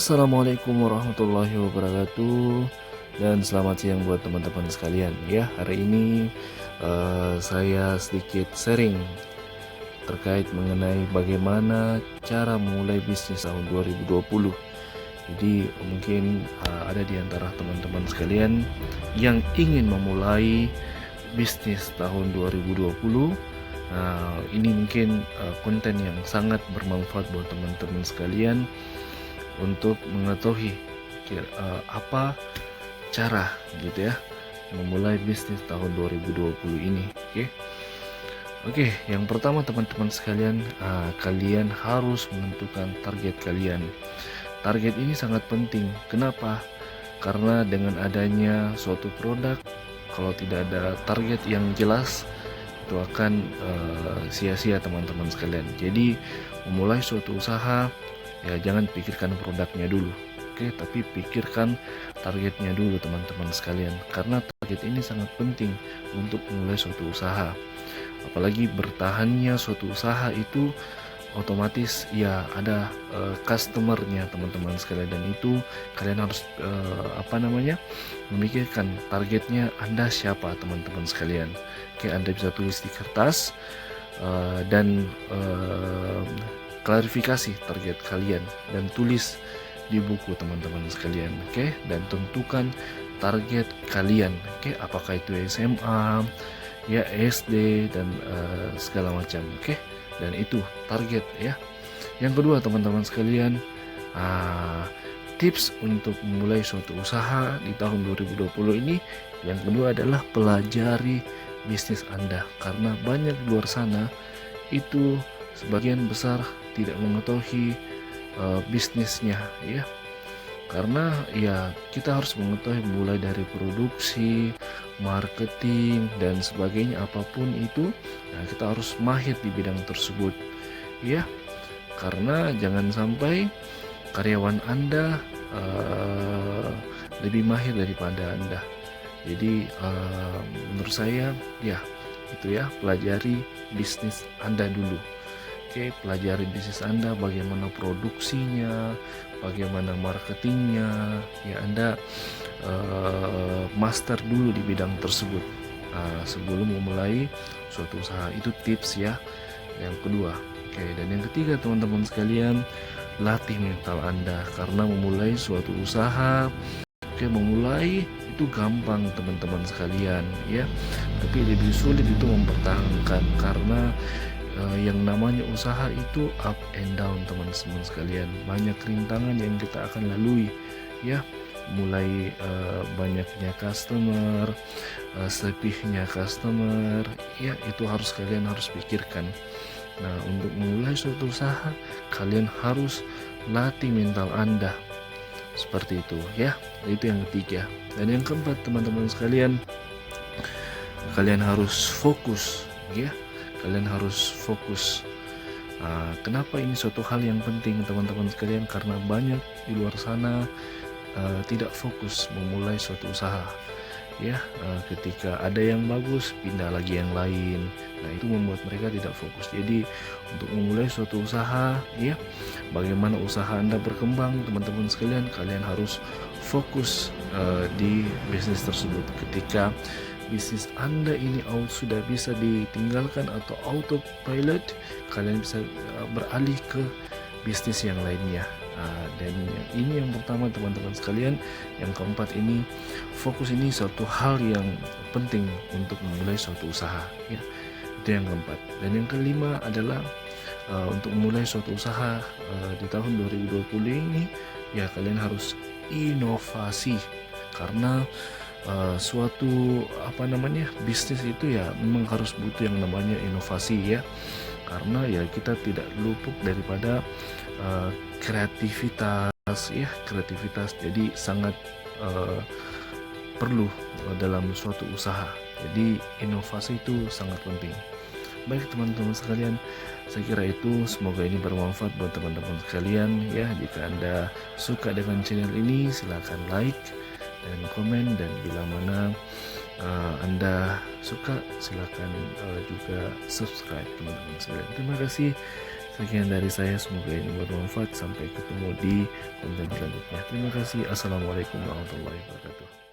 Assalamualaikum warahmatullahi wabarakatuh, dan selamat siang buat teman-teman sekalian ya. Hari ini saya sedikit sharing terkait mengenai bagaimana cara memulai bisnis tahun 2020. Jadi mungkin ada di antara teman-teman sekalian yang ingin memulai bisnis tahun 2020. Ini mungkin konten yang sangat bermanfaat buat teman-teman sekalian untuk mengetahui apa cara gitu ya memulai bisnis tahun 2020 ini. Oke, yang pertama teman-teman sekalian, kalian harus menentukan target kalian. Target ini sangat penting. Kenapa? Karena dengan adanya suatu produk, kalau tidak ada target yang jelas, itu akan sia-sia teman-teman sekalian. Jadi memulai suatu usaha, ya jangan pikirkan produknya dulu, tapi pikirkan targetnya dulu teman-teman sekalian, karena target ini sangat penting untuk memulai suatu usaha. Apalagi bertahannya suatu usaha itu otomatis ya ada customernya teman-teman sekalian, dan itu kalian harus memikirkan targetnya Anda siapa teman-teman sekalian. Anda bisa tulis di kertas dan klarifikasi target kalian dan tulis di buku teman-teman sekalian. Dan tentukan target kalian, apakah itu SMA, ya SD dan segala macam. Dan itu target ya. Yang kedua teman-teman sekalian, tips untuk memulai suatu usaha di tahun 2020 ini, yang kedua adalah pelajari bisnis Anda, karena banyak di luar sana itu sebagian besar tidak mengetahui bisnisnya ya. Karena ya kita harus mengetahui mulai dari produksi, marketing dan sebagainya, apapun itu, kita harus mahir di bidang tersebut ya. Karena jangan sampai karyawan Anda lebih mahir daripada Anda. Jadi menurut saya ya itu ya, pelajari bisnis Anda dulu. Pelajari bisnis Anda, bagaimana produksinya, bagaimana marketingnya, ya Anda master dulu di bidang tersebut sebelum memulai suatu usaha. Itu tips ya yang kedua. Dan yang ketiga teman-teman sekalian, latih mental Anda, karena memulai suatu usaha, memulai itu gampang teman-teman sekalian ya, tapi lebih sulit itu mempertahankan, karena yang namanya usaha itu up and down teman-teman sekalian. Banyak rintangan yang kita akan lalui ya, mulai banyaknya customer, sepihnya customer ya, itu kalian harus pikirkan. Nah, untuk memulai suatu usaha, kalian harus latih mental Anda seperti itu ya. Itu yang ketiga. Dan yang keempat teman-teman sekalian, kalian harus fokus ya. Kalian harus fokus. Kenapa ini suatu hal yang penting teman-teman sekalian? Karena banyak di luar sana tidak fokus memulai suatu usaha ya. Ketika ada yang bagus, pindah lagi yang lain. Nah, itu membuat mereka tidak fokus. Jadi untuk memulai suatu usaha ya, bagaimana usaha Anda berkembang teman-teman sekalian, kalian harus fokus di bisnis tersebut. Ketika bisnis Anda ini sudah bisa ditinggalkan atau autopilot, kalian bisa beralih ke bisnis yang lainnya. Dan ini yang pertama teman-teman sekalian. Yang keempat ini, fokus ini suatu hal yang penting untuk memulai suatu usaha ya. Itu yang keempat. Dan yang kelima adalah untuk memulai suatu usaha di tahun 2020 ini ya, kalian harus inovasi, karena suatu bisnis itu ya memang harus butuh yang namanya inovasi ya. Karena ya kita tidak luput daripada kreativitas ya, jadi sangat perlu dalam suatu usaha. Jadi inovasi itu sangat penting. Baik teman-teman sekalian, saya kira itu, semoga ini bermanfaat buat teman-teman sekalian ya. Jika Anda suka dengan channel ini, silakan like dan komen, dan bila mana Anda suka, silakan juga subscribe teman-teman sekalian. Terima kasih. Sekian dari saya, semoga ini bermanfaat. Sampai ketemu di konten selanjutnya. Terima kasih. Assalamualaikum warahmatullahi wabarakatuh.